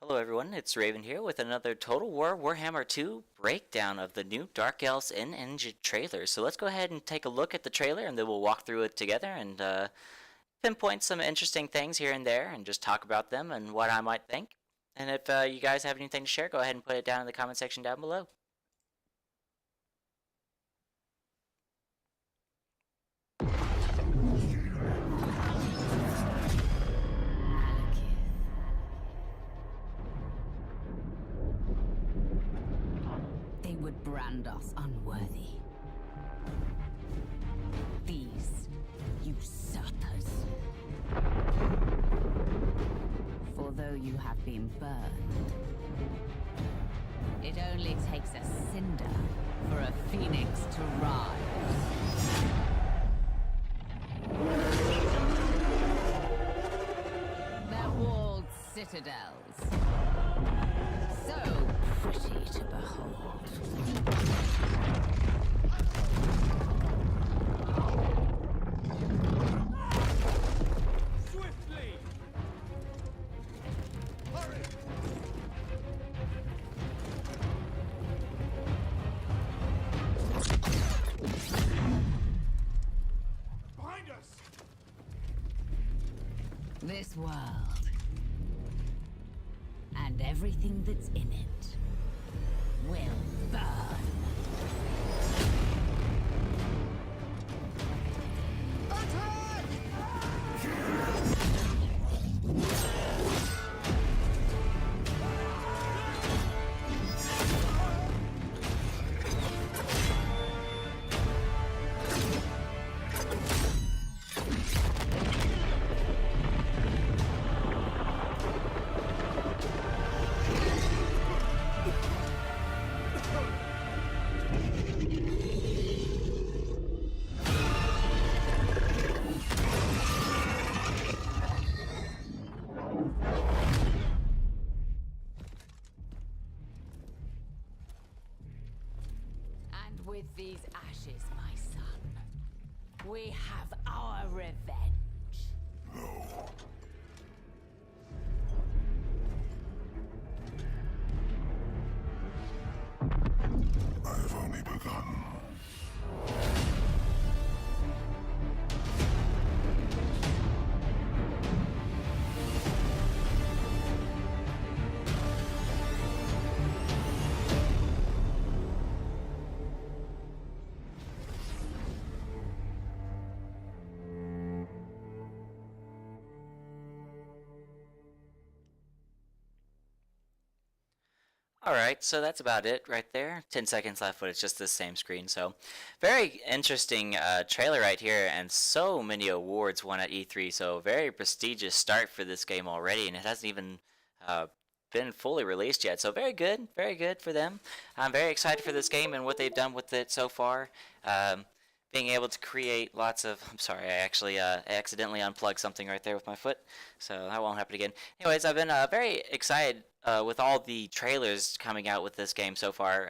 Hello everyone, it's Raven here with another Total War Warhammer 2 breakdown of the new Dark Elves in-engine trailer. So let's go ahead and take a look at the trailer and then we'll walk through it together and pinpoint some interesting things here and there and just talk about them and what I might think. And if you guys have anything to share, go ahead and put it down in the comment section down below. They would brand us unworthy. These usurpers. For though you have been burned, it only takes a cinder for a phoenix to rise. Their walled citadels, so pretty to behold. Swiftly! Hurry! Behind us! This world and everything that's in it will burn. And with these ashes, my son, we have our revenge. I've only begun. Alright, so that's about it right there. 10 seconds left, but it's just the same screen. So, very interesting trailer right here, and so many awards won at E3. So, very prestigious start for this game already, and it hasn't even been fully released yet. So, very good for them. I'm very excited for this game and what they've done with it so far. Being able to create lots of... I'm sorry, I actually accidentally unplugged something right there with my foot, so that won't happen again. Anyways, I've been very excited with all the trailers coming out with this game so far.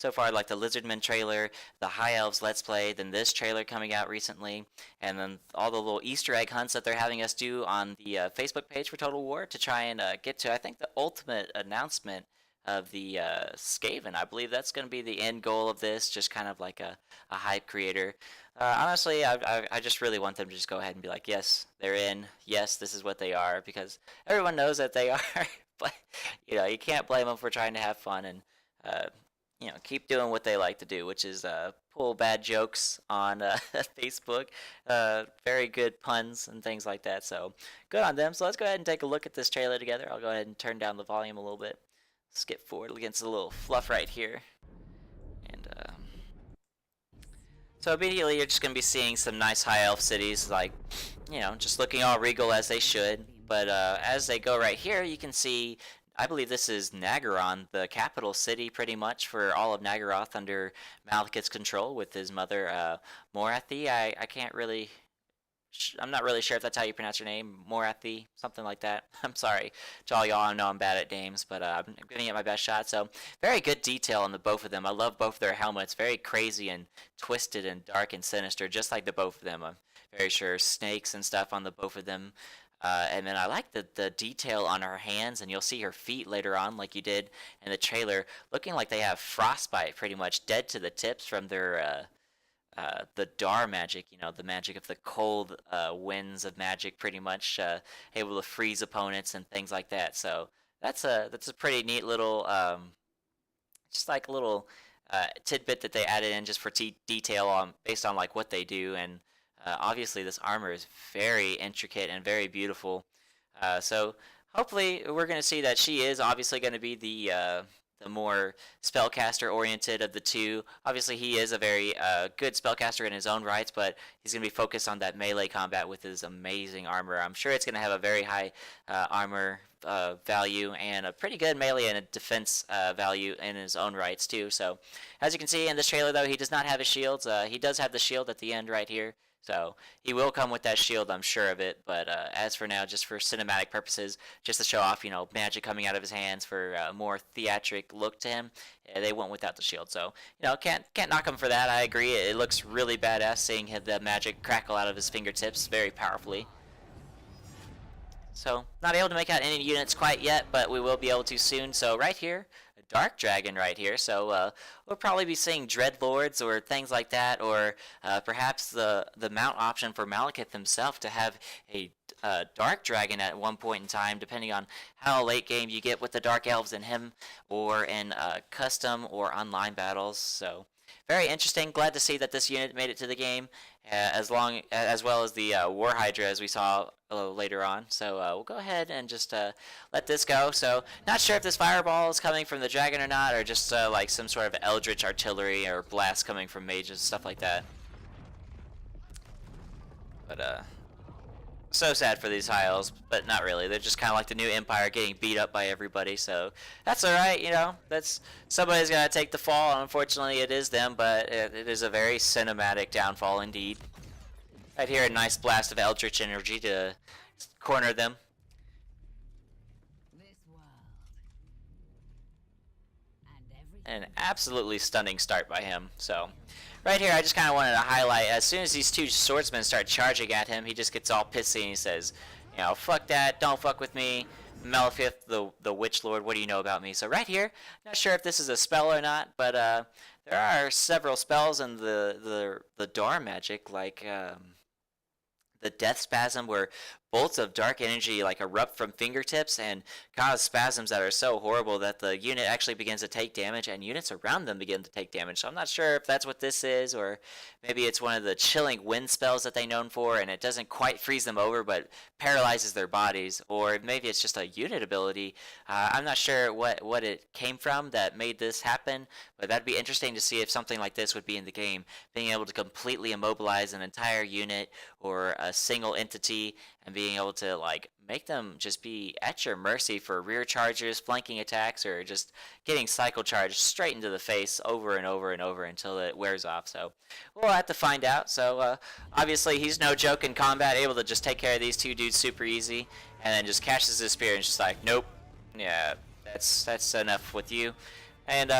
Like the Lizardman trailer, the High Elves Let's Play, then this trailer coming out recently, and then all the little Easter egg hunts that they're having us do on the Facebook page for Total War to try and get to, I think, the ultimate announcement of the Skaven. I believe that's going to be the end goal of this, just kind of like a hype creator. Honestly, I just really want them to just go ahead and be like, yes, they're in. Yes, this is what they are, because everyone knows that they are. But, you can't blame them for trying to have fun and, keep doing what they like to do, which is pull bad jokes on Facebook, very good puns and things like that. So, good on them. So let's go ahead and take a look at this trailer together. I'll go ahead and turn down the volume a little bit. Skip forward against a little fluff right here. And, so immediately you're just going to be seeing some nice high elf cities, like, just looking all regal as they should. But as they go right here, you can see, I believe this is Nagaron, the capital city pretty much for all of Nagaroth under Malekith's control with his mother, Morathi. I can't really... I'm not really sure if that's how you pronounce your name, Morathi, something like that. I'm sorry to all y'all. I know I'm bad at names, but I'm giving it my best shot. So, very good detail on the both of them. I love both of their helmets. Very crazy and twisted and dark and sinister, just like the both of them. I'm very sure snakes and stuff on the both of them. And then I like the detail on her hands, and you'll see her feet later on, like you did in the trailer, looking like they have frostbite, pretty much dead to the tips from their the Dar magic, the magic of the cold winds of magic, pretty much able to freeze opponents and things like that. So that's a pretty neat little, just like a little tidbit that they added in just for detail on based on like what they do. And obviously this armor is very intricate and very beautiful. So hopefully we're going to see that she is obviously going to be the more spellcaster oriented of the two. Obviously he is a very good spellcaster in his own rights, but he's going to be focused on that melee combat with his amazing armor. I'm sure it's going to have a very high armor value and a pretty good melee and a defense value in his own rights too. So as you can see in this trailer though, he does not have his shields. He does have the shield at the end right here. So he will come with that shield, I'm sure of it. But as for now, just for cinematic purposes, just to show off, magic coming out of his hands for a more theatric look to him, they went without the shield. So can't knock him for that. I agree. It looks really badass seeing the magic crackle out of his fingertips very powerfully. So not able to make out any units quite yet, but we will be able to soon. So right here, a dark dragon right here. So we'll probably be seeing dreadlords or things like that, or perhaps the mount option for Malekith himself to have a dark dragon at one point in time, depending on how late game you get with the dark elves in him, or in custom or online battles. So very interesting. Glad to see that this unit made it to the game, as well as the War Hydra, as we saw later on. So we'll go ahead and just let this go. So not sure if this fireball is coming from the dragon or not, or just like some sort of eldritch artillery or blast coming from mages, stuff like that. But so sad for these high elves, but not really. They're just kind of like the new Empire getting beat up by everybody, so that's alright, that's somebody's gotta take the fall, and unfortunately it is them, but it is a very cinematic downfall indeed. Right here, a nice blast of eldritch energy to corner them. This world and everything. An absolutely stunning start by him, so right here, I just kind of wanted to highlight, as soon as these two swordsmen start charging at him, he just gets all pissy and he says, fuck that, don't fuck with me, Malekith, the Witch Lord, what do you know about me? So right here, not sure if this is a spell or not, but there are several spells in the Dar magic, like the Death Spasm, where bolts of dark energy like erupt from fingertips and cause spasms that are so horrible that the unit actually begins to take damage, and units around them begin to take damage. So I'm not sure if that's what this is, or maybe it's one of the chilling wind spells that they're known for, and it doesn't quite freeze them over but paralyzes their bodies, or maybe it's just a unit ability. I'm not sure what it came from that made this happen, but that'd be interesting to see if something like this would be in the game, being able to completely immobilize an entire unit or a single entity and being able to like make them just be at your mercy for rear charges, flanking attacks, or just getting cycle charged straight into the face over and over and over until it wears off. So we'll have to find out. So obviously he's no joke in combat, able to just take care of these two dudes super easy, and then just catches his spear and just like, nope, yeah, that's enough with you. And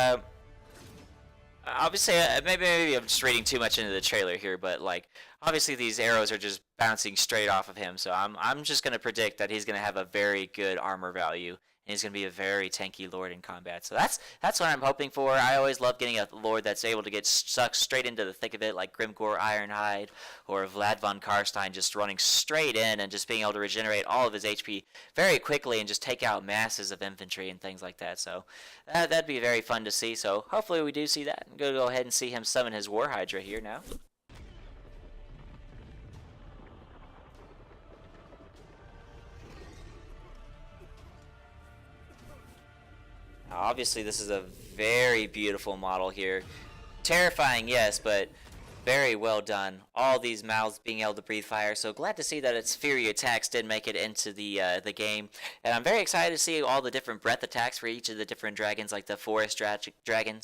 obviously, maybe I'm just reading too much into the trailer here, but like obviously these arrows are just bouncing straight off of him, so I'm just gonna predict that he's gonna have a very good armor value, and he's gonna be a very tanky lord in combat. So that's what I'm hoping for. I always love getting a lord that's able to get sucked straight into the thick of it, like Grimgor Ironhide or Vlad von Karstein, just running straight in and just being able to regenerate all of his HP very quickly and just take out masses of infantry and things like that. So that'd be very fun to see. So hopefully we do see that. I'm gonna go ahead and see him summon his War Hydra here now. Obviously, this is a very beautiful model here. Terrifying, yes, but very well done. All these mouths being able to breathe fire. So glad to see that its Fury attacks did make it into the game. And I'm very excited to see all the different breath attacks for each of the different dragons, like the Forest Dragon,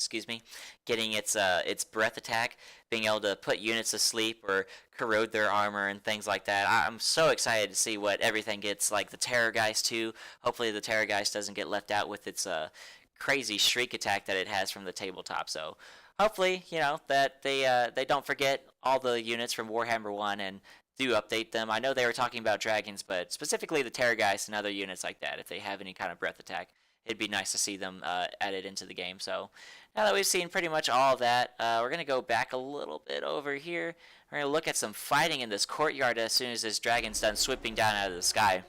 getting its breath attack, being able to put units to sleep or corrode their armor and things like that. I'm so excited to see what everything gets, like the Terrorgeist too. Hopefully the Terrorgeist doesn't get left out with its crazy shriek attack that it has from the tabletop. So hopefully, that they don't forget all the units from Warhammer 1 and do update them. I know they were talking about dragons, but specifically the Terrorgeist and other units like that, if they have any kind of breath attack, it'd be nice to see them added into the game. So now that we've seen pretty much all of that, we're going to go back a little bit over here. We're going to look at some fighting in this courtyard as soon as this dragon's done swooping down out of the sky,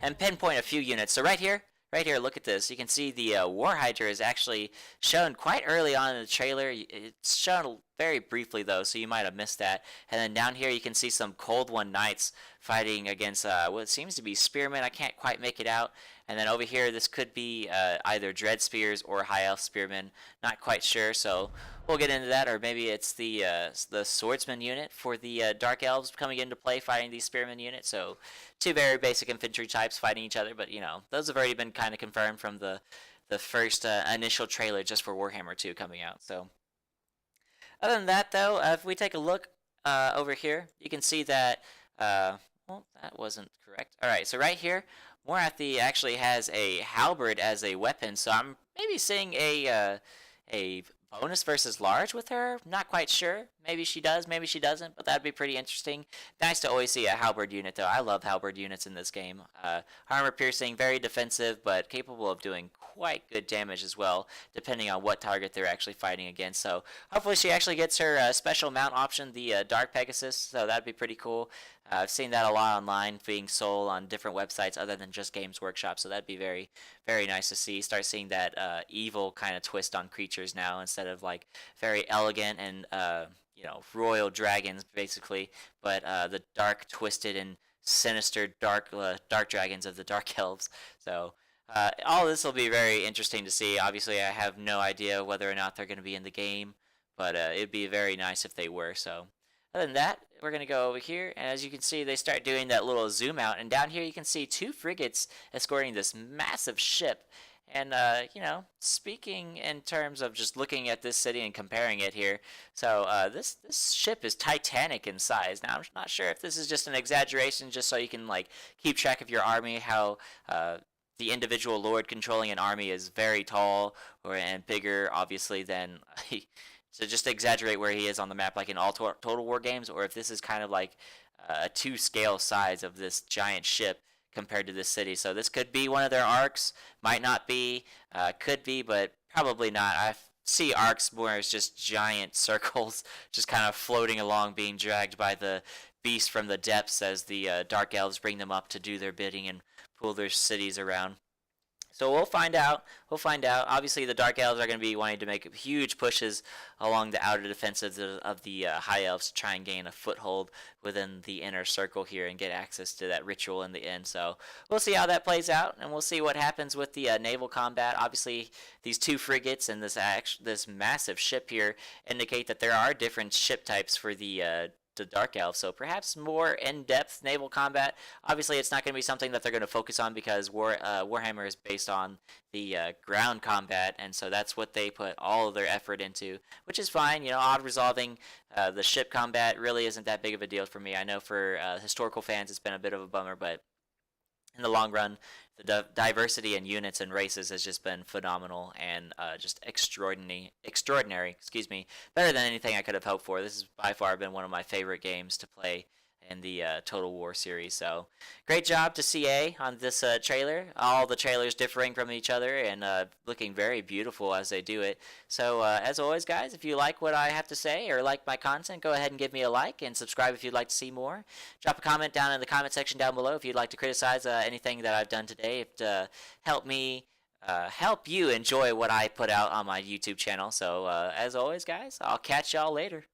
and pinpoint a few units. So right here, look at this. You can see the War Hydra is actually shown quite early on in the trailer. It's shown very briefly though, so you might have missed that. And then down here you can see some Cold One Knights fighting against what seems to be Spearmen. I can't quite make it out. And then over here, this could be either Dread Spears or High Elf Spearmen. Not quite sure, so we'll get into that. Or maybe it's the Swordsman unit for the Dark Elves coming into play fighting these Spearmen units. So two very basic infantry types fighting each other. But, you know, those have already been kind of confirmed from the first initial trailer just for Warhammer 2 coming out. So other than that, though, if we take a look over here, you can see that, well, that wasn't correct. All right, so right here, Morathi actually has a halberd as a weapon, so I'm maybe seeing a bonus versus large with her. Not quite sure. Maybe she does, maybe she doesn't, but that'd be pretty interesting. Nice to always see a halberd unit, though. I love halberd units in this game. Armor piercing, very defensive, but capable of doing quite good damage as well, depending on what target they're actually fighting against. So hopefully she actually gets her special mount option, the Dark Pegasus, so that'd be pretty cool. I've seen that a lot online being sold on different websites other than just Games Workshop, so that'd be very, very nice to see. Start seeing that evil kind of twist on creatures now instead of like very elegant and you know, royal dragons basically, but the dark, twisted, and sinister dark dragons of the Dark Elves. So all this will be very interesting to see. Obviously, I have no idea whether or not they're going to be in the game, but it'd be very nice if they were. So other than that, we're going to go over here, and as you can see, they start doing that little zoom out, and down here you can see two frigates escorting this massive ship. And, you know, speaking in terms of just looking at this city and comparing it here, so this ship is titanic in size. Now, I'm not sure if this is just an exaggeration just so you can, like, keep track of your army, how the individual lord controlling an army is very tall and bigger, obviously, than... So just to exaggerate where he is on the map, like in all Total War games, or if this is kind of like a 2-scale size of this giant ship compared to this city. So this could be one of their arcs, might not be, could be, but probably not. I see arcs more as just giant circles, just kind of floating along, being dragged by the beast from the depths as the Dark Elves bring them up to do their bidding and pull their cities around. So we'll find out. Obviously, the Dark Elves are going to be wanting to make huge pushes along the outer defenses of the High Elves to try and gain a foothold within the inner circle here and get access to that ritual in the end. So we'll see how that plays out, and we'll see what happens with the naval combat. Obviously, these two frigates and this massive ship here indicate that there are different ship types for the Dark Elves, so perhaps more in-depth naval combat. Obviously, it's not going to be something that they're going to focus on because Warhammer is based on the ground combat, and so that's what they put all of their effort into, which is fine. You know, odd-resolving the ship combat really isn't that big of a deal for me. I know for historical fans it's been a bit of a bummer, but in the long run, the diversity in units and races has just been phenomenal and just extraordinary. Excuse me, better than anything I could have hoped for. This has by far been one of my favorite games to play in the Total War series. So great job to CA on this trailer. All the trailers differing from each other and looking very beautiful as they do it. So as always, guys, if you like what I have to say or like my content, go ahead and give me a like and subscribe if you'd like to see more. Drop a comment down in the comment section down below if you'd like to criticize anything that I've done today to help me help you enjoy what I put out on my YouTube channel. So as always, guys, I'll catch y'all later.